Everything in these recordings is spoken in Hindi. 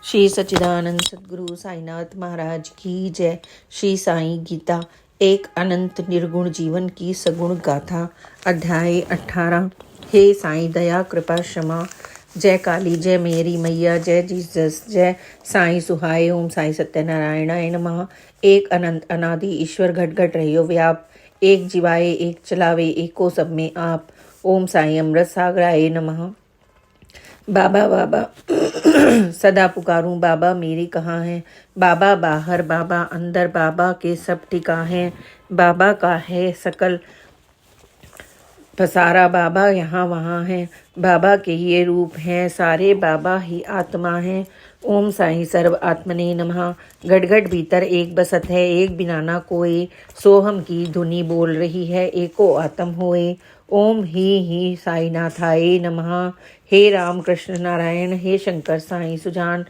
श्री सच्चिदानंद सद्गुरु साईनाथ महाराज की जय। श्री साई गीता, एक अनंत निर्गुण जीवन की सगुण गाथा। अध्याय 18। हे साई दया कृपा क्षमा। जय काली, जय मेरी मैया, जय जीसस, जय साई सुहाय। ओम साई सत्यनारायणाय नमः। एक अनंत अनादि ईश्वर घट घट रहियो व्याप, एक जीवाए एक चलावे एको सब में आप। ओम साई अमृत सागराय नमः। बाबा बाबा सदा पुकारूं, बाबा मेरी कहाँ है। बाबा बाहर, बाबा अंदर, बाबा के सब ठिका हैं। बाबा का है सकल पसारा, बाबा यहाँ वहाँ है। बाबा के ये रूप हैं सारे, बाबा ही आत्मा है। ओम साई सर्व आत्मने नमः। घट घट भीतर एक बसत है, एक बिना ना कोई। सोहम की धुनी बोल रही है, एको आत्म होए। ओम ही साईनाथाय नमः। हे राम कृष्ण नारायण, हे शंकर साई सुजान,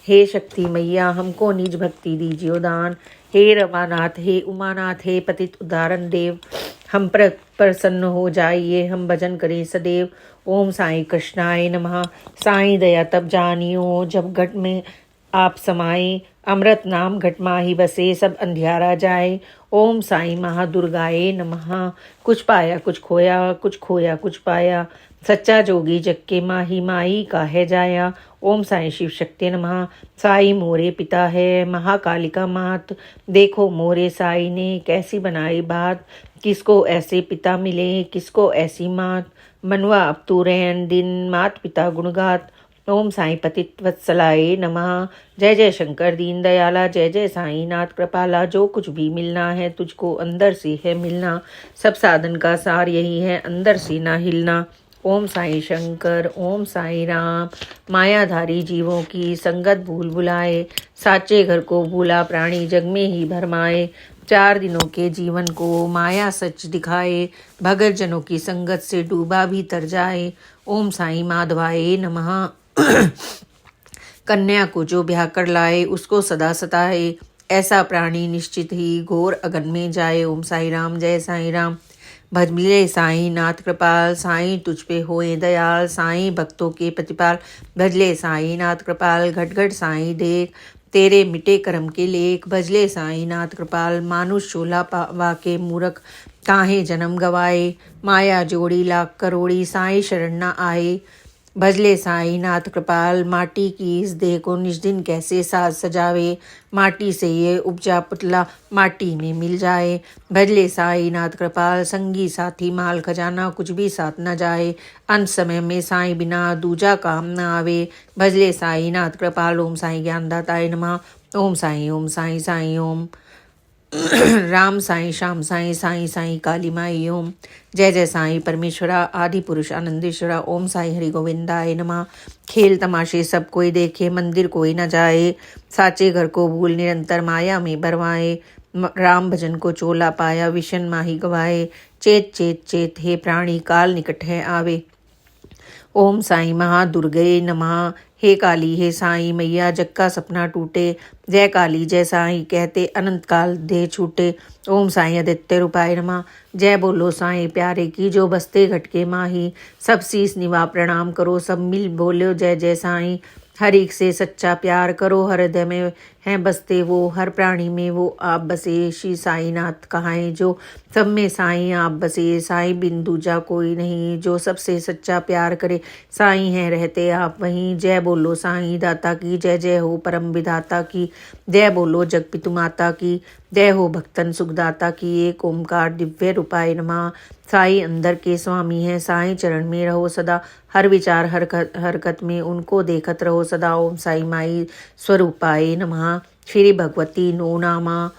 हे शक्ति मैया हमको निज भक्ति दीजियो दान। हे रमानाथ, हे उमानाथ, हे पतित उदाहरण देव, हम पर प्रसन्न हो जाइए, हम भजन करें सदैव। ओम साई कृष्णाय नमः। साई दया तब जानियो, जब घट में आप समाए। अमृत नाम घट माही बसे, सब अंधियारा जाए। ओम साई महादुर्गाए नमः। कुछ पाया कुछ खोया, कुछ खोया कुछ पाया। सच्चा जोगी जग के माही, माई का है जाया। ओम साई शिव शक्ति नमः। साई मोरे पिता है, महाकालिका मात। देखो मोरे साई ने कैसी बनाई बात। किसको ऐसे पिता मिले, किसको ऐसी मात। मनवा अब तू रहन दिन, मात पिता गुणगात। ओम साई पतित वत्सलाय नमः। जय जय शंकर दीन दयाला, जय जय साई नाथ कृपाला। जो कुछ भी मिलना है तुझको अंदर से है मिलना। सब साधन का सार यही है, अंदर से ना हिलना। ओम साई शंकर, ओम साई राम। मायाधारी जीवों की संगत भूल भुलाए, साचे घर को भूला प्राणी जग में ही भरमाए। 4 दिनों के जीवन को माया सच दिखाए, भगत जनों की संगत से डूबा भी तर जाए। ओम साई माधवाय नमः। कन्या को जो ब्याह कर लाए, उसको सदा सताए, ऐसा प्राणी निश्चित ही घोर अगन में जाए। ओम साई राम, जय साई राम। भजले साई नाथ कृपाल, साई तुझ पे होए दयाल। साई भक्तों के प्रतिपाल, भजले साई नाथ कृपाल। घट घट साई देख, तेरे मिटे कर्म के लेख। भजले साई नाथ कृपाल, मानुष चोला पावा के मूर्ख, काहे जन्म गवाए। माया जोड़ी लाख करोड़ी, साई शरण न आए। भजले साई नाथ कृपाल, माटी की इस देह को निज दिन कैसे साज सजावे। माटी से ये उपजा पुतला, माटी में मिल जाए। भजले साई नाथ कृपाल, संगी साथी माल खजाना कुछ भी साथ न जाए। अंत समय में साई बिना दूजा काम न आवे। भजले साई नाथ कृपाल, ओम साई ज्ञानदाताय नमः। ओम साई साई ओम। राम साई श्याम साई, साई साई काली माई ओम। जय जय साई परमेश्वरा, आदि पुरुष आनंदेश्वरा। ओम साई हरि गोविंदाय नमः। खेल तमाशे सब कोई देखे, मंदिर कोई न जाए। साचे घर को भूल निरंतर माया में बरवाए। राम भजन को चोला पाया, विशन माही गवाए। चेत चेत चेत हे प्राणी, काल निकट है आवे। ओम साई महादुर्गे नमः। हे काली, हे साई मैया, जग का सपना टूटे। जय काली जय साई कहते, अनंत काल देह छूटे। ओम साई आदित्य रूपाय नमः। जय बोलो साई प्यारे की, जो बसते घट के माही। सब शीस निवा प्रणाम करो, सब मिल बोलो जय जय साई। हर एक से सच्चा प्यार करो, हृदय में हैं बसते वो। हर प्राणी में वो आप बसे, श्री साईनाथ कहाएं जो। सब में साई आप बसे, साई बिन दूजा कोई नहीं। जो सबसे सच्चा प्यार करे, साई हैं रहते आप वहीं। जय बोलो साई दाता की, जय जय हो परम विधाता की। जय बोलो जग पितु माता की, जय हो भक्तन सुखदाता की। एक ओमकार दिव्य रूपाय नमः। साई अंदर के स्वामी हैं, साई चरण में रहो सदा। हर विचार हरकत में उनको देखत रहो सदा। ओम साई माई स्वरूपाय नमः। श्री भगवती नो नामा।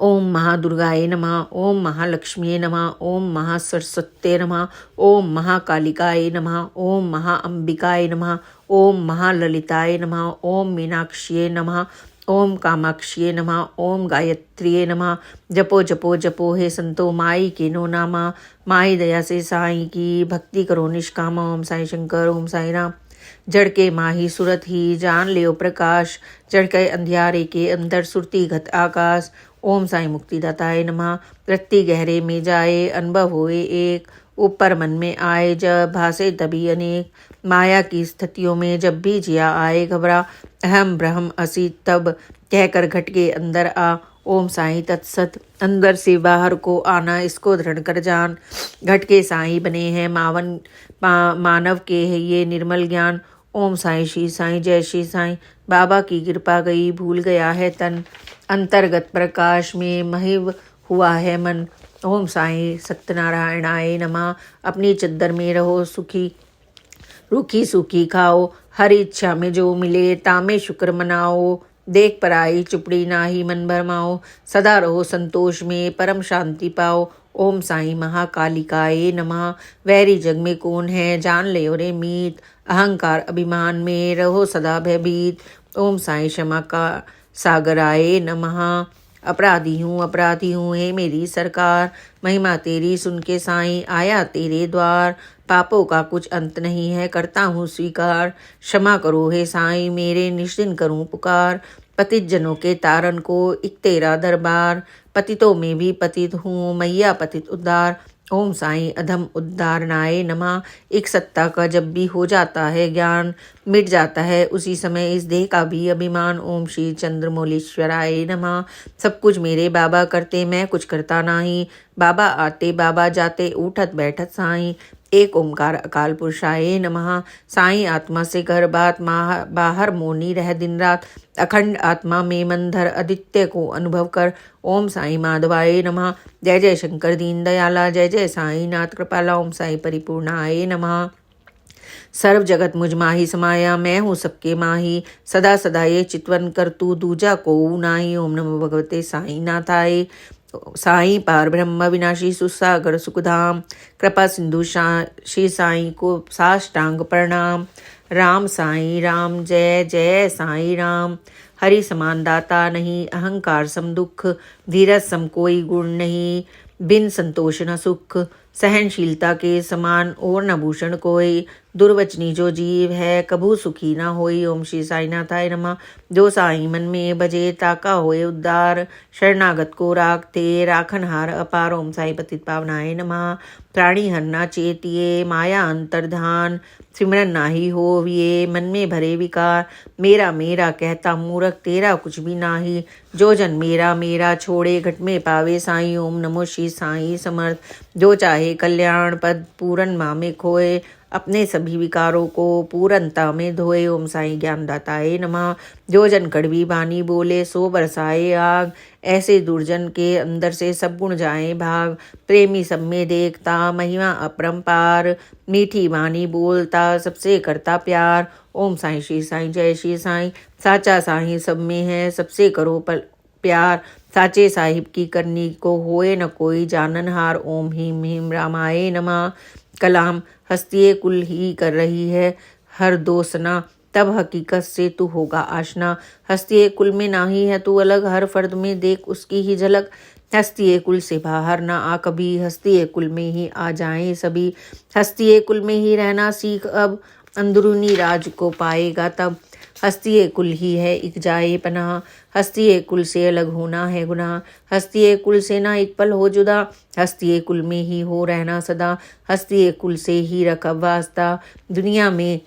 ओम महादुर्गाय नमः। ओम महालक्ष्मी नमः। ओम महासरस्वत्ये नमः। ओम महाकालिकाय नमः। ओम महाअंबिकाय नमः। ओम महाललिताय नमः। ओम मीनाक्षिये नमः। ओम कामाक्षिये नमः। ओम गायत्रिये नमः। जपो जपो जपो हे संतो, माई के नो नामा। माई दया से साई की भक्ति करो निष्कामा। ओम साई शंकर, ओम साई राम। जड़ के माही सुरत ही, जान लियो प्रकाश। जड़ के अंधियारे के अंदर, सुरती घत आकाश। ओम साई मुक्तिदाताय नमः। रत्ती गहरे में जाए, अनुभव होए एक। ऊपर मन में आए जब भासे तभी अनेक, माया की स्थितियों में जब भी जिया आए घबरा, अहम ब्रह्म असी तब कहकर घट के अंदर आ। ओम साईं तत्सत। अंदर से बाहर को आना इसको दृढ़ कर जान। घट के साईं बने हैं मानव के है ये निर्मल ज्ञान। ओम साईं श्री साईं जय श्री साईं। बाबा की कृपा गई भूल गया है तन, अंतर्गत प्रकाश में महिव हुआ है मन। ओम साईं सत्यनारायणाय नमः। अपनी चद्दर में रहो सुखी, रूखी सूखी खाओ, हर इच्छा में जो मिले तामे शुक्र मनाओ। देख पराई चुपड़ी नाही मन भरमाओ, सदा रहो संतोष में परम शांति पाओ। ओम साईं महाकालिकाए नमः। वैरी जग में कौन है जान ले रे मीत, अहंकार अभिमान में रहो सदा भयभीत। ओम साईं क्षमा का सागराए नमः। अपराधी हूँ हे मेरी सरकार, महिमा तेरी सुन के साईं आया तेरे द्वार। पापों का कुछ अंत नहीं है करता हूँ स्वीकार, क्षमा करो हे साईं मेरे निष्दिन करूँ पुकार। पतित जनों के तारन को एक तेरा दरबार, पतितों में भी पतित हूँ मैया पतित उद्धार। ओम साईं अधम उद्धारणाय नमः। एक सत्ता का जब भी हो जाता है ज्ञान, मिट जाता है उसी समय इस देह का भी अभिमान। ओम श्री चंद्रमौलीश्वराय नमः। सब कुछ मेरे बाबा करते मैं कुछ करता नहीं, बाबा आते बाबा जाते उठत बैठत साईं। एक ओमकार अकाल पुरुषाय नमः। साईं आत्मा से घर बात बाहर मौनी रह दिन रात, अखंड आत्मा में मन धर आदित्य को अनुभव कर। ओम साईं माधवाय नमः। जय जय शंकर दीन दयाला, जय जय साईं नाथ कृपाला। ओम साईं परिपूर्णाय नमः। सर्व जगत मुझ माही समाया, मैं हूँ सबके माही, सदा सदा ये चितवन कर तू दूजा को नाही। ओम नमो भगवते साईं नाथाय। साईं पार ब्रह्म विनाशी सुसागर सुखधाम, कृपा सिंधु श्री साईं को साष्टांग प्रणाम। राम साईं राम जय जय साईं राम। हरि समान दाता नहीं, अहंकार सम दुख, धीरज सम कोई गुण नहीं, बिन संतोष न सुख। सहनशीलता के समान और न भूषण कोई, दुर्वचनी जो जीव है कभू सुखी न होई। ओम श्री साईनाथाय नमः। जो साईं मन में बजे ताका होए उद्धार, शरणागत को राखते राखनहार अपार। ओम साईं पतित पावनाय नमः। प्राणी हरना चेतिए माया अंतर्धान, सिमरन नाही हो विये मन में भरे विकार। मेरा मेरा कहता मूर्ख तेरा कुछ भी नाही, जो जन मेरा मेरा छोड़े घट में पावे साईं। ओम नमो श्री साईं समर्थ। जो चाहे कल्याण पद पूरन माँ में खोए, अपने सभी विकारों को पूरनता में धोए। ओम साईं ज्ञानदाताय नमः। जो जन कड़वी बानी बोले सो बरसाए आग, ऐसे दुर्जन के अंदर से सब गुण जाए भाग। प्रेमी सब में देखता महिमा अपरंपार, मीठी वाणी बोलता सबसे करता प्यार। ओम साईं श्री साईं जय श्री साईं। साचा साईं सब में है सबसे करो प्यार, साचे साहिब की करनी को होए न कोई जाननहार। ओम हीम हीम रामाय नमः। कलाम हस्तिये कुल ही कर रही है हर दोसना, तब हकीकत से तू होगा आशना। हस्तिये कुल में नाही है तू अलग, हर फर्द में देख उसकी ही झलक। हस्तिये कुल से बाहर ना आ कभी, हस्तिये कुल में ही आ जाएं सभी। हस्तिये कुल में ही रहना सीख अब, अंदरूनी राज को पाएगा तब। हस्तिये कुल ही है एक जाए पनाह, हस्तिये कुल से अलग होना है गुनाह। हस्तिये कुल से ना एक पल हो जुदा, हस्तिये कुल में ही हो रहना सदा। हस्तिये कुल से ही रख अब वास्ता, दुनिया में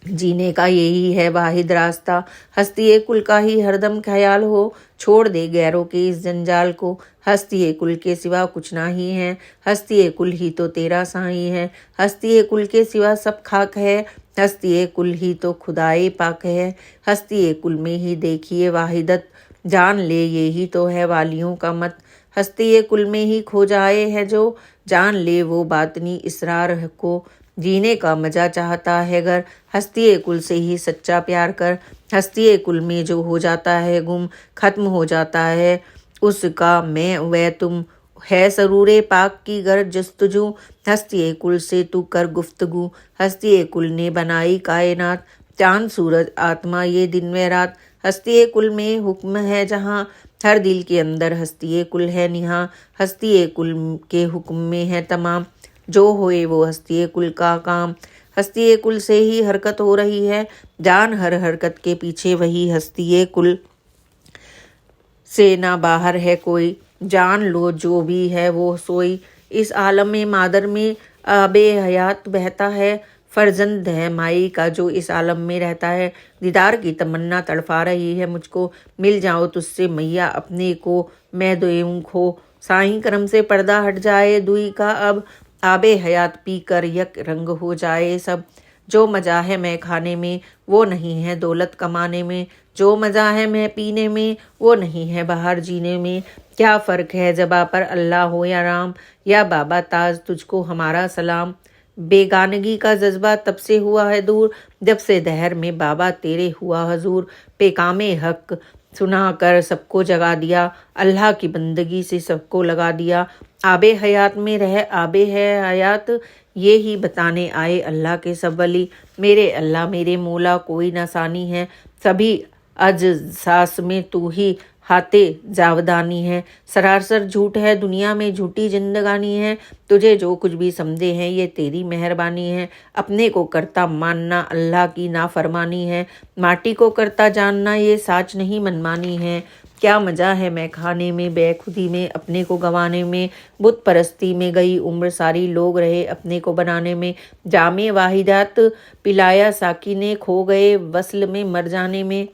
जीने का यही है वाहिद रास्ता। हस्तिये कुल का ही हरदम ख्याल हो, छोड़ दे गैरों के इस जंजाल को। हस्तिये कुल के सिवा कुछ ना ही है, हस्तिये कुल ही तो तेरा साईं है। हस्तिये कुल के सिवा सब खाक है, हस्तिये कुल ही तो खुदाए पाक है। हस्तिये कुल में ही देखिए वाहिदत, जान ले ये ही तो है वालियों का मत। हस्तिये कुल में ही खो जाए है जो, जान ले वो बातनी इसरार को। जीने का मजा चाहता है गर, हस्तिये कुल से ही सच्चा प्यार कर। हस्तिये कुल में जो हो जाता है गुम, खत्म हो जाता है उसका मैं वह तुम। है सरूरे पाक की गर जस्तजू, हस्तिये कुल से तू कर गुफ्तगू। हस्तिये कुल ने बनाई कायनात, चांद सूरज आत्मा ये दिन व रात। हस्तिये कुल में हुक्म है जहाँ, हर दिल के अंदर हस्तिये कुल है निहाँ। हस्तिये कुल के हुक्म में है तमाम, जो होए वो हस्तिये कुल का काम। हस्तिये कुल से ही हरकत हो रही है, जान हर हरकत के पीछे वही। हस्तिये कुल से ना बाहर है कोई, जान लो जो भी है वो सोई। इस आलम में मादर में आबे हयात बहता है। फर्जंद है माई का जो इस आलम में रहता है। दीदार की तमन्ना तड़फा रही है मुझको। मिल जाओ तुझसे मैया अपने को मैं दूँ खो। साईं करम से पर्दा हट जाए दुई का अब। आबे हयात पी कर यक रंग हो जाए सब। जो मजा है मैं खाने में वो नहीं है दौलत कमाने में। जो मजा है मैं पीने में वो नहीं है बाहर जीने में। क्या फ़र्क है जबा पर अल्लाह हो या राम, या बाबा ताज तुझको हमारा सलाम। बेगानगी का जज्बा तब से हुआ है दूर जब से दहर में बाबा तेरे हुआ हजूर। पेकामे हक सुना कर सबको जगा दिया, अल्लाह की बंदगी से सबको लगा दिया। आबे हयात में रह आबे है हयात, ये ही बताने आए अल्लाह के सब वली। मेरे अल्लाह मेरे मौला कोई ना सानी है, सभी अजसास में तू ही हाथे जावदानी है। सरासर झूठ है दुनिया में झूठी जिंदगानी है। तुझे जो कुछ भी समझे हैं ये तेरी मेहरबानी है। अपने को करता मानना अल्लाह की नाफरमानी है। माटी को करता जानना ये साच नहीं मनमानी है। क्या मजा है मैं खाने में बेखुदी में अपने को गंवाने में। बुत परस्ती में गई उम्र सारी लोग रहे अपने को बनाने में। जामे वाहिदात पिलाया साकी ने खो गए वसल में मर जाने में।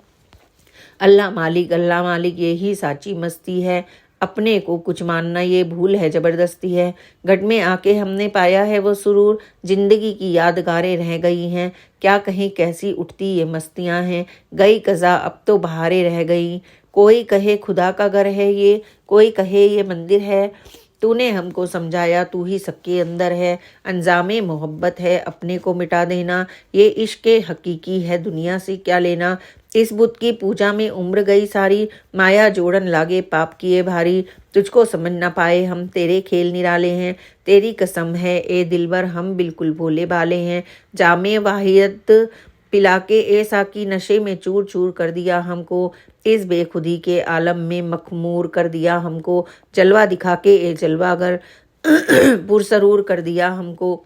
अल्लाह मालिक यही साची मस्ती है। अपने को कुछ मानना ये भूल है जबरदस्ती है। घट में आके हमने पाया है वो सुरूर, जिंदगी की यादगारें रह गई हैं। क्या कहीं कैसी उठती ये मस्तियां हैं। गई कज़ा अब तो बहारें रह गई। कोई कहे खुदा का घर है ये, कोई कहे ये मंदिर है। तूने हमको समझाया तू ही सबके अंदर है। अंजामे मोहब्बत है अपने को मिटा देना। ये इश्क हकीकी है दुनिया से क्या लेना। इस बुत की पूजा में उम्र गई सारी, माया जोड़न लागे पाप किए भारी। तुझको समझ ना पाए हम तेरे खेल निराले हैं। तेरी कसम है ए दिलबर हम बिल्कुल भोले भाले हैं। जामे वाहियत पिला के ए साकी नशे में चूर चूर कर दिया हमको। इस बेखुदी के आलम में मखमूर कर दिया हमको। जलवा दिखा के ए जलवागर पुरसरूर कर दिया हमको।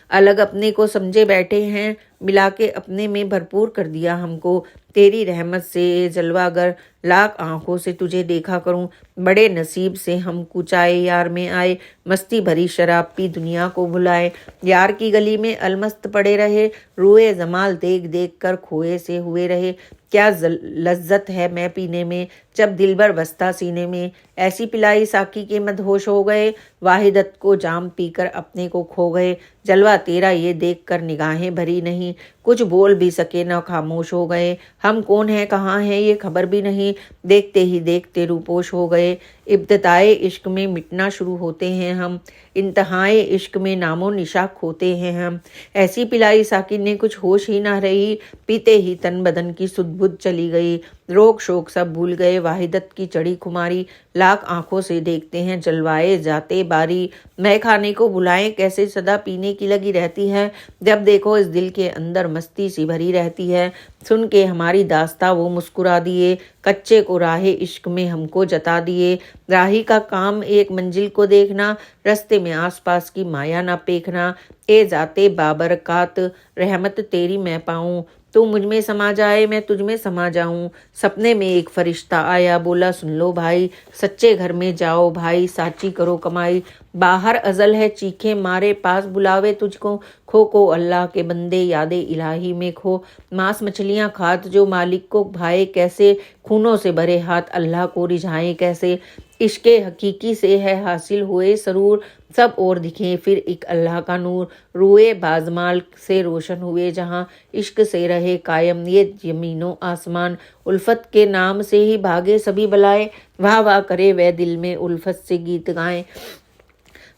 अलग अपने को समझे बैठे हैं, मिला के अपने में भरपूर कर दिया हमको। तेरी रहमत से ये जलवागर लाख आंखों से तुझे देखा करूं। बड़े नसीब से हम कुचाए यार में आए, मस्ती भरी शराब पी दुनिया को भुलाए। यार की गली में अलमस्त पड़े रहे, रुए जमाल देख देख कर खोए से हुए रहे। क्या लज्जत है मैं पीने में जब दिलबर बसता सीने में। ऐसी पिलाई साकी के मदहोश हो गए, वाहिदत को जाम पीकर अपने को खो गए। जलवा तेरा ये देख कर निगाहें भरी नहीं, कुछ बोल भी सके न खामोश हो गए। हम कौन हैं कहाँ हैं ये खबर भी नहीं, देखते ही देखते रूपोश हो गए। इब्तदाए इश्क में मिटना शुरू होते हैं हम, इंतहाए इश्क में नामो निशा खोते हैं हम। ऐसी पिलाई साकिन ने कुछ होश ही ना रही, पीते ही तन बदन की सुध-बुध चली गई। रोग शोक सब भूल गए, वाहिदत की चढ़ी खुमारी। लाख आंखों से देखते हैं जलवाए जाते बारी। मैं खाने को बुलाएं कैसे सदा पीने की लगी रहती है। जब देखो इस दिल के अंदर मस्ती सी भरी रहती है। सुन के हमारी दास्ता वो मुस्कुरा दिए, कच्चे को राहे इश्क में हमको जता दिए। राही का काम एक मंजिल को देखना, रस्ते में आसपास की माया ना पेखना। ए जाते बाबरकात रहमत तेरी मैं पाऊं, तू मुझ में समा जाए मैं तुझ में समा जाऊं। सपने में एक फरिश्ता आया बोला सुन लो भाई, सच्चे घर में जाओ भाई साची करो कमाई। बाहर अजल है चीखे मारे पास बुलावे तुझको, खो को अल्लाह के बंदे यादे इलाही में खो। मांस मछलियां खात जो मालिक को भाए कैसे, खूनों से भरे हाथ अल्लाह को रिझाए कैसे। इश्के हकीकी से है हासिल हुए सरूर, सब और दिखे फिर एक अल्लाह का नूर। रुए बाजमाल से रोशन हुए जहाँ, इश्क से रहे कायम ये जमीनों आसमान। उल्फत के नाम से ही भागे सभी बलाए, वाह वाह करे वह दिल में उल्फत से गीत गाएं।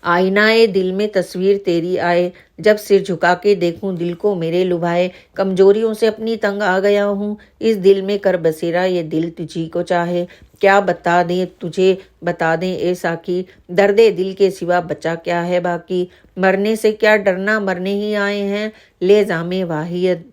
आईनाए दिल में तस्वीर तेरी आए, जब सिर झुका के देखूं दिल को मेरे लुभाए। कमजोरियों से अपनी तंग आ गया हूँ, इस दिल में कर बसेरा ये दिल तुझी को चाहे। क्या बता दें तुझे बता दें ए साकी, दर्दे दिल के सिवा बचा क्या है बाकी। मरने से क्या डरना मरने ही आए हैं, ले जामे वाहियत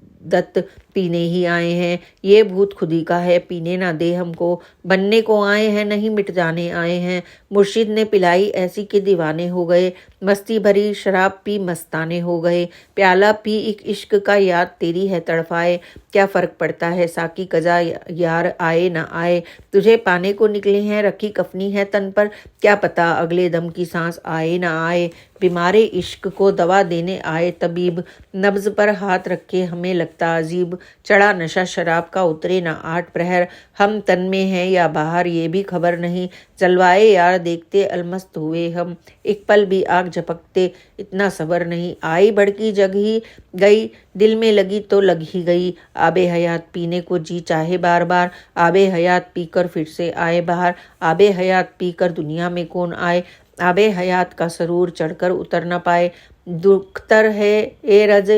पीने ही आए हैं। ये भूत खुदी का है, पीने ना दे हमको। बनने को आए हैं, नहीं मिट जाने आए हैं। मुर्शिद ने पिलाई ऐसी कि दीवाने हो गए। मस्ती भरी शराब पी मस्ताने हो गए। प्याला पी एक इश्क का, याद तेरी है तड़फाए। क्या फ़र्क पड़ता है साकी कजा यार आए ना आए। तुझे पाने को निकले हैं, रखी कफनी है तन पर। क्या पता अगले दम की सांस आए ना आए। बीमारे इश्क को दवा देने आए तबीब। नब्ज पर हाथ रखे हमें लगता अजीब। चढ़ा नशा शराब का, उतरे ना 8 प्रहर। हम तन में हैं या बाहर ये भी खबर नहीं। जलवाए यार देखते अलमस्त हुए हम। एक पल भी आग झपकते इतना सबर नहीं। आई भड़की जग ही गई, दिल में लगी तो लग ही गई। आबे हयात पीने को जी चाहे बार बार। आबे हयात पीकर फिर से आए बाहर। आबे हयात पीकर दुनिया में कौन आए। आबे हयात का सरूर चढ़कर उतर न पाए। दुख्तर है ए रज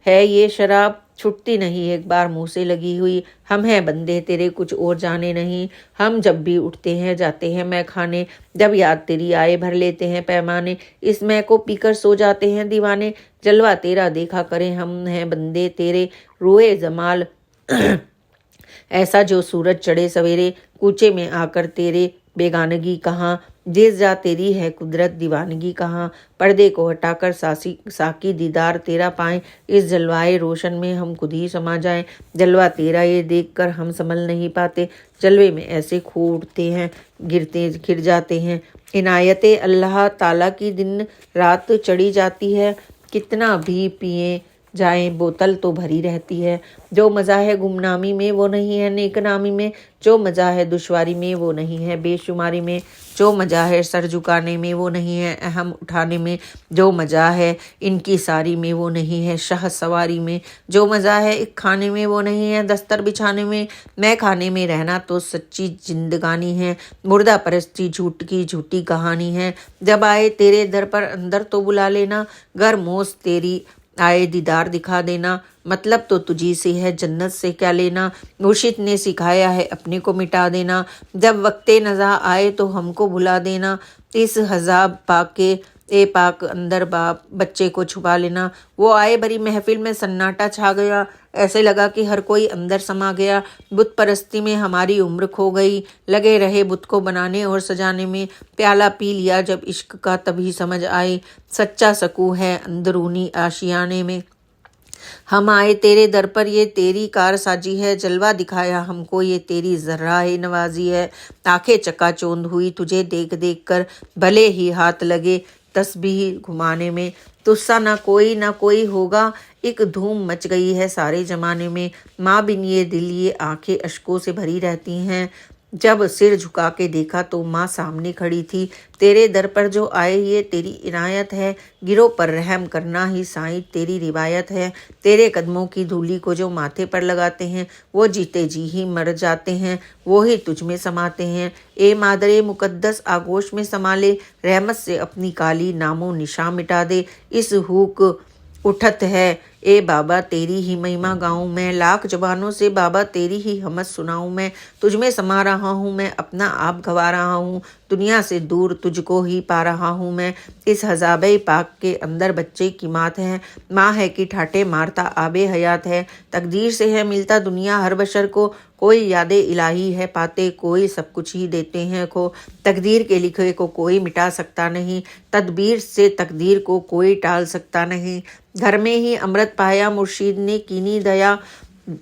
है ये शराब, छुटती नहीं एक बार मुंह से लगी हुई। हम हैं बंदे तेरे, कुछ और जाने नहीं। हम जब भी उठते हैं जाते हैं मैं खाने। जब याद तेरी आए भर लेते हैं पैमाने। इस मैं को पीकर सो जाते हैं दीवाने। जलवा तेरा देखा करें हम हैं बंदे तेरे। रोए जमाल ऐसा जो सूरज चढ़े सवेरे। कूचे में आकर तेरे बेगानगी कहाँ। जिस जा तेरी है कुदरत दीवानगी कहाँ। पर्दे को हटाकर साकी दीदार तेरा पाएं। इस जलवाए रोशन में हम खुद ही समा जाएं। जलवा तेरा ये देखकर हम संभल नहीं पाते। जलवे में ऐसे खो उठते हैं, गिर जाते हैं। इनायते अल्लाह ताला की दिन रात चढ़ी जाती है। कितना भी पिए जाएं बोतल तो भरी रहती है। जो मज़ा है गुमनामी में वो नहीं है नेकनामी में। जो मज़ा है दुश्वारी में वो नहीं है बेशुमारी में। जो मज़ा है सर झुकाने में वो नहीं है अहम उठाने में। जो मज़ा है इनकी सारी में वो नहीं है शाह सवारी में। जो मज़ा है एक खाने में वो नहीं है दस्तर बिछाने में। मैं खाने में रहना तो सच्ची जिंदगानी है। मुर्दा परस्ती झूठ की झूठी कहानी है। जब आए तेरे दर पर अंदर तो बुला लेना। गर मोस तेरी आए दीदार दिखा देना। मतलब तो तुझी से है, जन्नत से क्या लेना। मुर्शिद ने सिखाया है अपने को मिटा देना। जब वक्ते नज़ा आए तो हमको भुला देना। इस हजाब पाके ए पाक अंदर बाप बच्चे को छुपा लेना। वो आए भरी महफिल में सन्नाटा छा गया। ऐसे लगा कि हर कोई अंदर समा गया। बुत परस्ती में हमारी उम्र खो गई। लगे रहे बुत को बनाने और सजाने में। प्याला पी लिया जब इश्क का तभी समझ आई। सच्चा सकून है अंदरूनी आशियाने में। हम आए तेरे दर पर ये तेरी कारसाजी है। जलवा दिखाया हमको ये तेरी ज़र्राए नवाजी है। आंखें चकाचौंध हुई तुझे देख देख कर। भले ही हाथ लगे तस्बीह घुमाने में। तुस्सा ना कोई होगा। एक धूम मच गई है सारे जमाने में। माँ बिन ये दिल ये आंखें अश्कों से भरी रहती हैं। जब सिर झुका के देखा तो माँ सामने खड़ी थी। तेरे दर पर जो आए ये तेरी इनायत है। गिरों पर रहम करना ही साईं तेरी रिवायत है। तेरे कदमों की धूली को जो माथे पर लगाते हैं वो जीते जी ही मर जाते हैं। वो ही तुझ में समाते हैं। ए मादरे मुकद्दस आगोश में संभाले। रहमत से अपनी काली नामो निशा मिटा दे। इस हुक उठत है ए बाबा तेरी ही महिमा गाऊं मैं। लाख जबानों से बाबा तेरी ही हमद सुनाऊं मैं। तुझ में समा रहा हूँ मैं, अपना आप गवा रहा हूँ। दुनिया से दूर तुझको ही पा रहा हूँ मैं। इस हजाबे पाक के अंदर बच्चे की मात है। माँ है कि ठाटे मारता आबे हयात है। तकदीर से है मिलता दुनिया हर बशर को। कोई यादे इलाही है पाते, कोई सब कुछ ही देते हैं खो। तकदीर के लिखे को कोई मिटा सकता नहीं। तदबीर से तकदीर को कोई टाल सकता नहीं। घर में ही अमृत पाया मुर्शीद ने कीनी दया।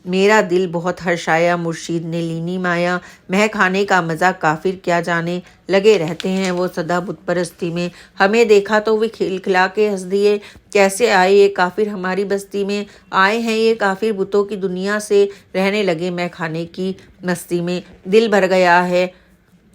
मेरा दिल बहुत हर्षाया मुर्शीद ने लीनी माया। मह खाने का मज़ा काफिर क्या जाने। लगे रहते हैं वो सदा बुत परस्ती में। हमें देखा तो वे खिलखिला के हंस दिए। कैसे आए ये काफिर हमारी बस्ती में। आए हैं ये काफिर बुतों की दुनिया से। रहने लगे मैं खाने की मस्ती में। दिल भर गया है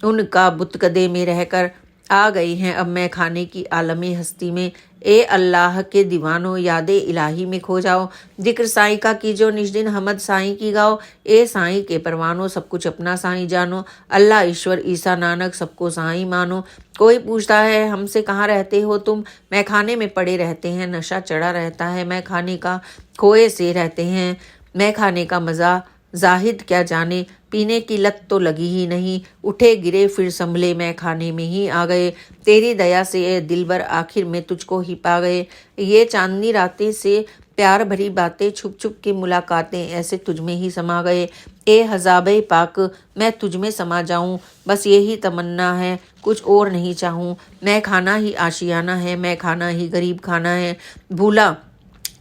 उनका बुतकदे में रहकर। आ गई हैं अब मैं खाने की आलमी हस्ती में। ए अल्लाह के दीवानों यादे इलाही में खो जाओ। जिक्र साईं का कीजो निज दिन हमद साईं की गाओ। ए साईं के परवानों सब कुछ अपना साईं जानो। अल्लाह ईश्वर ईसा नानक सबको साईं मानो। कोई पूछता है हमसे कहाँ रहते हो तुम। मैं खाने में पड़े रहते हैं, नशा चढ़ा रहता है मैं खाने का। खोए से रहते हैं मैं खाने का मज़ा जाहिद क्या जाने। पीने की लत तो लगी ही नहीं। उठे गिरे फिर संभले मैं खाने में ही आ गए। तेरी दया से ए दिलबर आखिर में तुझको ही पा गए। ये चांदनी रातें से प्यार भरी बातें, छुप छुप की मुलाकातें ऐसे तुझ में ही समा गए। ए हजाबे पाक, मैं तुझ में समा जाऊं, बस यही तमन्ना है, कुछ और नहीं चाहूं। मैं खाना ही आशियाना है, मैं खाना ही गरीब खाना है, भूला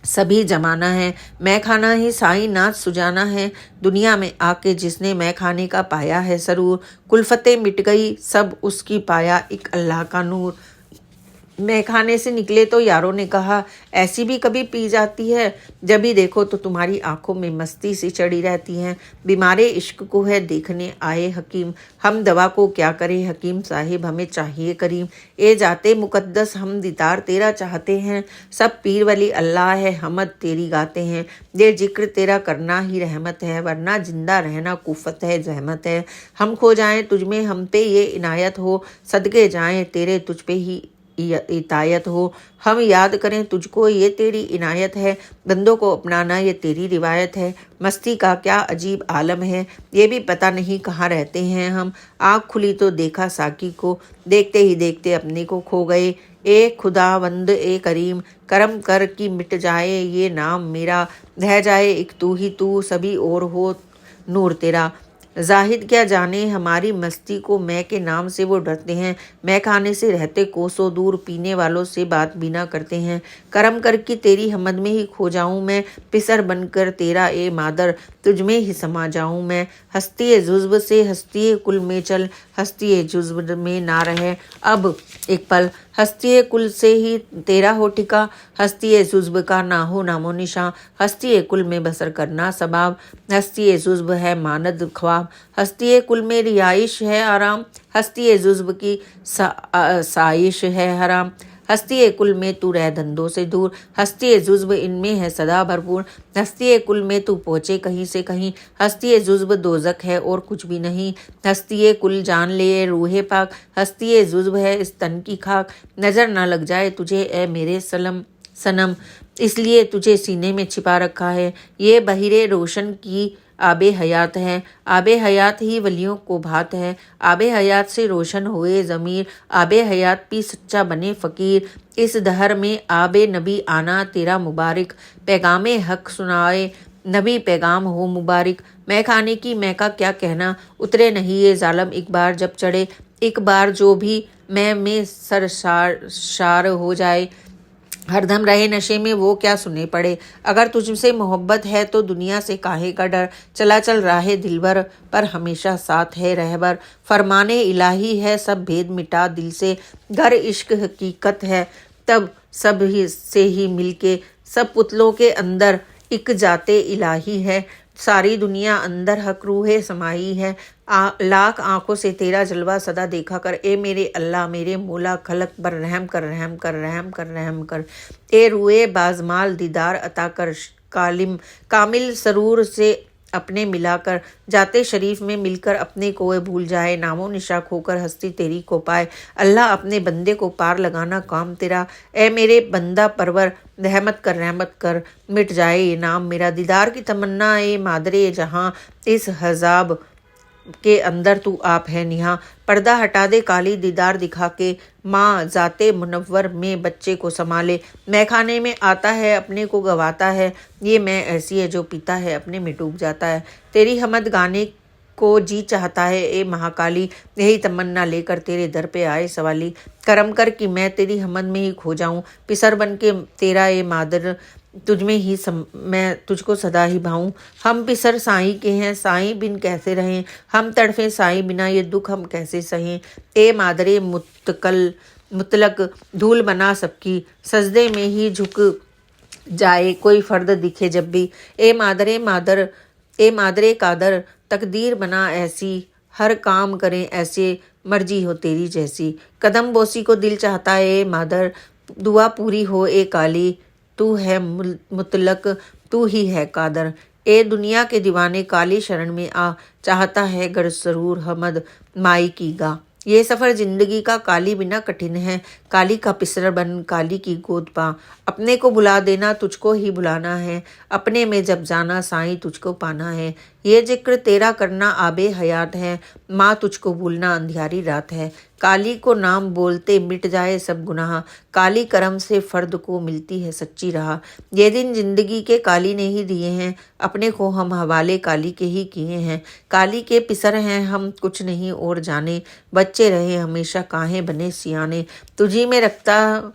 सभी जमाना है। मैं खाना ही साईं नाच सुजाना है, दुनिया में आके जिसने मैं खाने का पाया है सरूर। कुल्फतें मिट गई सब उसकी पाया एक अल्लाह का नूर। मैं खाने से निकले तो यारों ने कहा, ऐसी भी कभी पी जाती है। जब भी देखो तो तुम्हारी आंखों में मस्ती सी चढ़ी रहती है। बीमारे इश्क को है देखने आए हकीम, हम दवा को क्या करें हकीम साहिब, हमें चाहिए करीम। ए जाते मुकद्दस हम दीदार तेरा चाहते हैं, सब पीर वली अल्लाह है हमद तेरी गाते हैं। ये जिक्र तेरा करना ही रहमत है, वरना जिंदा रहना कुफत है जहमत है। हम खो जाएं तुझ में हम पे ये इनायत हो, सदके जाएं तेरे तुझ पे ही इतायत हो। हम याद करें तुझको ये तेरी इनायत है, बंदों को अपनाना ये तेरी रिवायत है। मस्ती का क्या अजीब आलम है, ये भी पता नहीं कहाँ रहते हैं हम। आँख खुली तो देखा साकी को, देखते ही देखते अपने को खो गए। ए खुदावंद ए करीम, करम कर कि मिट जाए ये नाम मेरा, रह जाए एक तू ही तू, सभी और हो नूर तेरा। जाहिद क्या जाने हमारी मस्ती को, मैं के नाम से वो डरते हैं। मैं खाने से रहते कोसों दूर, पीने वालों से बात भी ना करते हैं। करम कर कि तेरी हमद में ही खो जाऊं मैं, पिसर बनकर तेरा ए मादर, तुझ में ही समा जाऊं मैं। हस्ती जुज्ब से हस्ती कुल में चल, हस्ती जुज्ब में ना रहे अब एक पल। हस्ती कुल से ही तेरा हो टिका, हस्ती जुज्ब का ना हो नामो निशा। हस्ती कुल में बसर करना सबाब, हस्ती जुज्ब है मानद ख्वाब। हस्ती कुल में रिहाइश है आराम, हस्ती जुज्ब की साइश है हराम। हस्ती कुल में तू रह धंधों से दूर, हस्ती जुज्ब इनमें है सदा भरपूर। हस्ती कुल में तू पहुँचे कहीं से कहीं, हस्ती जुज्ब दोजक है और कुछ भी नहीं। हस्ती कुल जान ले रूहे पाक, हस्ती जुज्ब है इस तन की खाक। नजर ना लग जाए तुझे ए मेरे सनम, इसलिए तुझे सीने में छिपा रखा है। ये बहिरे रोशन की आबे हयात है, आबे हयात ही वलियों को भात है। आबे हयात से रोशन हुए ज़मीर, आबे हयात पी सच्चा बने फ़कीर। इस दहर में आबे नबी आना तेरा मुबारक, पैगामे हक सुनाए नबी पैगाम हो मुबारक। मैं खाने की मैं का क्या कहना, उतरे नहीं ये जालम एक बार जब चढ़े। एक बार जो भी मैं में शार हो जाए, हरदम रहे नशे में वो क्या सुने पड़े। अगर तुझसे मोहब्बत है तो दुनिया से काहे का डर, चला चल राहे दिलबर पर हमेशा साथ है रहबर। फरमाने इलाही है सब भेद मिटा दिल से, घर इश्क हकीकत है तब सब ही से ही मिलके। सब पुतलों के अंदर एक जाते इलाही है, सारी दुनिया अंदर हक रूहे समाई है। लाख आंखों से तेरा जलवा सदा देखा कर, ए मेरे अल्लाह मेरे मौला खलक पर रहम कर रहम कर रहम कर रहम कर। ए रूए बाजमाल दीदार अता कर, कामिल सरूर से अपने मिलाकर। जाते शरीफ में मिलकर अपने को भूल जाए, नामो निशा खोकर हस्ती तेरी को पाए। अल्लाह अपने बंदे को पार लगाना काम तेरा, ए मेरे बंदा परवर रहमत कर मिट जाए ये नाम मेरा। दीदार की तमन्ना ए मादरे जहां, इस हजाब के अंदर तू आप है निहा। पर्दा हटा दे काली दीदार दिखा के, माँ जाते मुनव्वर में बच्चे को संभाले। मैं खाने में आता है अपने को गवाता है, ये मैं ऐसी है जो पीता है अपने में डूब जाता है। तेरी हमद गाने को जी चाहता है ए महाकाली, यही तमन्ना लेकर तेरे दर पे आए सवाली। करम कर कि मैं तेरी हमद में ही खो जाऊं, पिसर बन के तेरा ए मादर, तुझ में ही मैं तुझको सदा ही भाऊं। हम पिसर साईं के हैं, साईं बिन कैसे रहें, हम तड़फे साईं बिना ये दुख हम कैसे सहें। ए मादरे मुतलक धूल बना सबकी, सजदे में ही झुक जाए कोई फर्द दिखे जब भी। ए मादरे कादर तकदीर बना ऐसी, हर काम करें ऐसे मर्जी हो तेरी जैसी। कदम बोसी को दिल चाहता है मादर, दुआ पूरी हो ए काली, तू है मुतलक तू ही है कादर। ए दुनिया के दीवाने काली शरण में आ, चाहता है गर सरूर हमद माई की गा। ये सफ़र जिंदगी का काली बिना कठिन है, काली का पिसर बन काली की गोद पा। अपने को बुला देना तुझको ही बुलाना है, अपने में जब जाना साईं तुझको पाना है। ये जिक्र तेरा करना आबे हयात है, माँ तुझको भूलना अंधियारी रात है। काली को नाम बोलते मिट जाए सब गुनाह, काली करम से फर्द को मिलती है सच्ची राह। ये दिन जिंदगी के काली ने ही दिए हैं, अपने को हम हवाले काली के ही किए हैं। काली के पिसर हैं हम, कुछ नहीं और जाने, बच्चे रहे हमेशा काहे बने सियाने। तुझी में रखता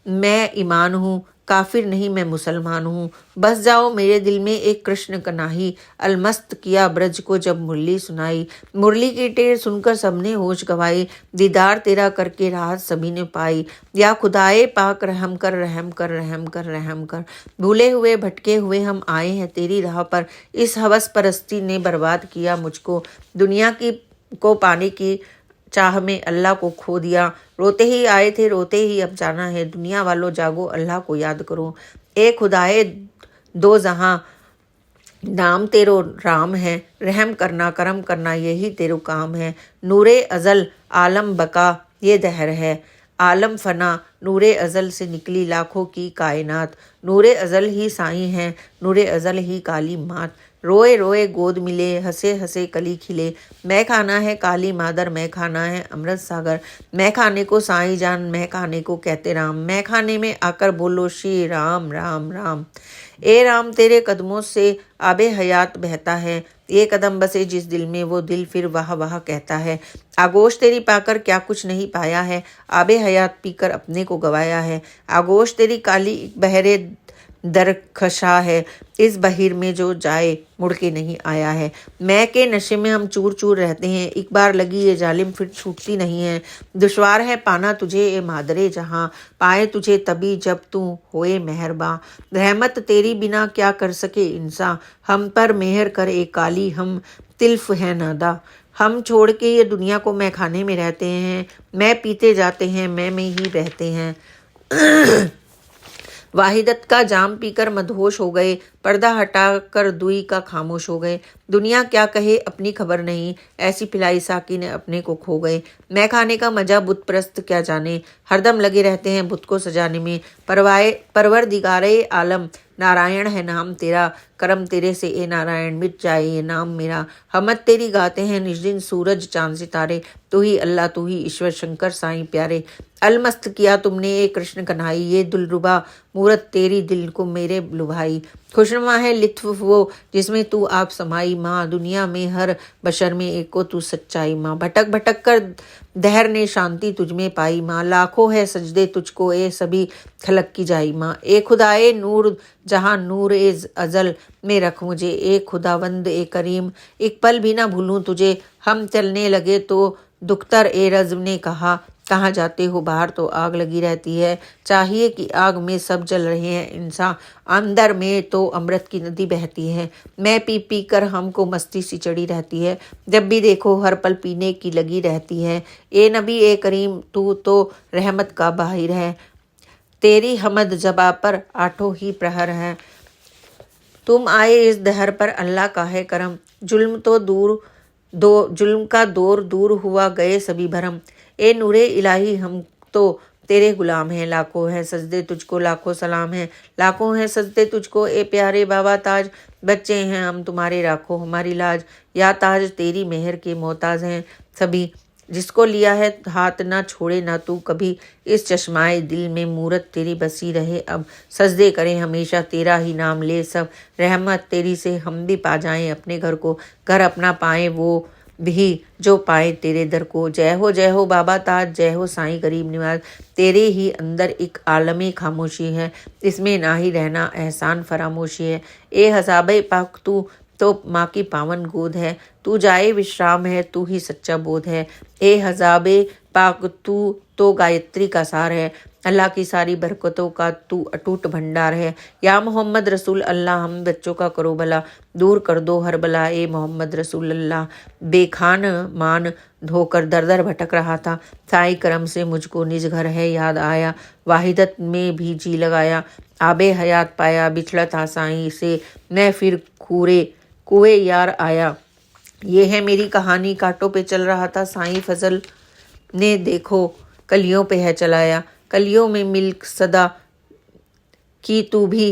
मैं ईमान हूँ, काफिर नहीं मैं मुसलमान हूँ। बस जाओ मेरे दिल में एक कृष्ण कनाही, अलमस्त किया ब्रज को जब मुरली सुनाई। मुरली की टेर सुनकर सबने होश गवाई, दीदार तेरा करके राहत सभी ने पाई। या खुदाए पाक रहम कर रहम कर रहम कर रहम कर। भूले हुए भटके हुए हम आए हैं तेरी राह पर, इस हवस परस्ती ने बर्बाद किया मुझको। दुनिया की को पाने की चाह में अल्लाह को खो दिया। रोते ही आए थे रोते ही अब जाना है, दुनिया वालों जागो अल्लाह को याद करो। ए खुदाए दो जहां, नाम तेरो राम है, रहम करना करम करना यही तेरो काम है। नूरे अजल आलम बका ये दहर है, आलम फना नूरे अजल से निकली लाखों की कायनात। नूरे अजल ही साईं है, नूरे अजल ही काली मात। रोए रोए गोद मिले, हंसे हंसे कली खिले। मैं खाना है काली मादर, मैं खाना है अमृत सागर। मैं खाने को साईं जान, मैं खाने को कहते राम। मैं खाने में आकर बोलो श्री राम राम राम। ए राम तेरे कदमों से आबे हयात बहता है, ये कदम बसे जिस दिल में वो दिल फिर वाह वाह कहता है। आगोश तेरी पाकर क्या कुछ नहीं पाया है, आबे हयात पीकर अपने को गवाया है। आगोश तेरी काली बहरे दरखशा है, इस बहिर में जो जाए मुड़ के नहीं आया है। मैं के नशे में हम चूर चूर रहते हैं, एक बार लगी ये जालिम फिर छूटती नहीं है। दुश्वार है पाना तुझे ए मादरे जहां, पाए तुझे तभी जब तू होए मेहरबा। रहमत तेरी बिना क्या कर सके इंसान, हम पर मेहर कर ए काली हम तिल्फ है नादा। हम छोड़ के ये दुनिया को मैं खाने में रहते हैं, मैं पीते जाते हैं मैं में ही रहते हैं। वाहिदत का जाम पीकर मदहोश हो गए, पर्दा हटाकर दुई का खामोश हो गए। दुनिया क्या कहे अपनी खबर नहीं, ऐसी पिलाई साकी ने अपने को खो गए। मैं खाने का मजा बुत परस्त क्या जाने, हरदम लगे रहते हैं बुत को सजाने में। परवरदिगारे आलम नारायण है नाम तेरा, करम तेरे से ए नारायण मिट जाए ये नाम मेरा। हमद तेरी गाते हैं निजदिन सूरज चांद सितारे, तू ही अल्लाह तू ही ईश्वर शंकर साईं प्यारे। अलमस्त किया तुमने ए कृष्ण कन्हाई, ये दिलरुबा मूरत तेरी दिल को मेरे लुभाई। खुशनुमा है लित्फ वो जिसमें तू आप समाई माँ, दुनिया में हर बशर में एको तू सच्चाई माँ। भटक भटक कर दहर ने शांति तुझ में पाई माँ, लाखों है सजदे तुझको ए सभी खलक की जाई माँ। ए खुदाए नूर जहाँ नूर ए अजल में रख मुझे, ए खुदावंद ए करीम एक पल भी ना भूलूं तुझे। हम चलने लगे तो दुख्तर ए रज़्म ने कहा, कहाँ जाते हो बाहर तो आग लगी रहती है। चाहिए कि आग में सब जल रहे हैं इंसान, अंदर में तो अमृत की नदी बहती है। मैं पी पी कर हमको मस्ती सी चढ़ी रहती है, जब भी देखो हर पल पीने की लगी रहती है। ए नबी ए करीम तू तो रहमत का बाहिर है, तेरी हमद जबा पर आठों ही प्रहर है। तुम आए इस दहर पर अल्लाह का है करम, जुल्म का दौर दूर हुआ गए सभी भरम। ए नूरे इलाही हम तो तेरे गुलाम हैं, लाखों हैं सजदे तुझको लाखों सलाम है। लाखों हैं सजदे तुझको ए प्यारे बाबा ताज, बच्चे हैं हम तुम्हारे राखो हमारी लाज। या ताज तेरी मेहर के मोहताज हैं सभी, जिसको लिया है हाथ ना छोड़े ना तू कभी। इस चश्माए दिल में मूरत तेरी बसी रहे अब, सजदे करें हमेशा तेरा ही नाम ले सब। रहमत तेरी से हम भी पा जाएं अपने घर को, घर अपना पाएं वो भी जो पाए तेरे दर को। जय हो बाबा ताज, जय हो साईं गरीब निवाज। तेरे ही अंदर एक आलमी खामोशी है, इसमें ना ही रहना एहसान फरामोशी है। ए हसाबे पाक तू तो माँ की पावन गोद है, तू जाए विश्राम है तू ही सच्चा बोध है। ए हजाबे पाक तू तो गायत्री का सार है, अल्लाह की सारी बरकतों का तू अटूट भंडार है। या मोहम्मद रसूल अल्लाह हम बच्चों का करो भला, दूर कर दो हर बला ए मोहम्मद रसूल अल्लाह। बेखान मान धोकर दर दर भटक रहा था, साईं करम से मुझको निज घर है याद आया। वाहिदत में भी जी लगाया, आबे हयात पाया, बिछड़ा था साईं से मैं फिर कुए यार आया। ये है मेरी कहानी, कांटों पे चल रहा था साईं फजल ने देखो कलियों पे है चलाया। कलियों में मिल्क सदा की तू भी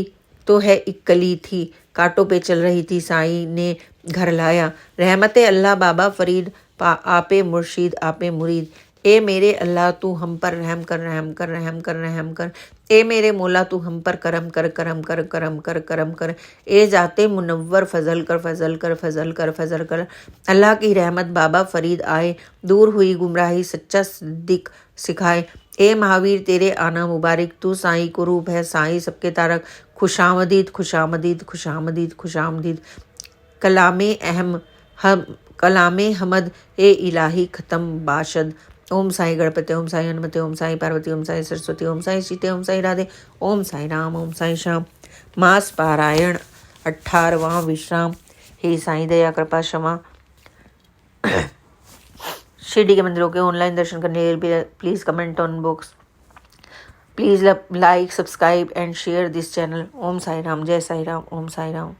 तो है एक कली थी, कांटों पे चल रही थी साईं ने घर लाया। रहमते अल्लाह बाबा फरीद आपे मुर्शीद आपे मुरीद। ए मेरे अल्लाह तू हम पर रहम कर, रहम कर, रहम कर, रहम कर। ए मेरे मौला तू हम पर करम कर, करम कर, करम कर, करम कर। ए जाते मुनव्वर फजल कर, फजल कर, फजल कर, फजल कर। अल्लाह की रहमत बाबा फरीद आए, दूर हुई गुमराही सच्चा सिद्दीक सिखाए। ए महावीर तेरे आना मुबारक, तू साईं को रूप है साईं सबके तारक। खुशामदीद, खुशामदीद, खुशामदीद, खुशामदीद। कलामे अहम हम कलामे हमद ए इलाही खत्म बाशद। ओम साई गणपति, ओम साई हनुमते, ओम साई पार्वती, ओम साई सरस्वती, ओम साई सीते, ओम साई राधे, ओम साई राम, ओम साई श्याम। मास पारायण 18वां विश्राम। हे साईं दया कृपा क्षमा। शिरडी के मंदिरों के ऑनलाइन दर्शन करने के लिए please comment on box. Please like, subscribe and share this channel. Om Sai Ram, जय साई राम, ओम साई राम।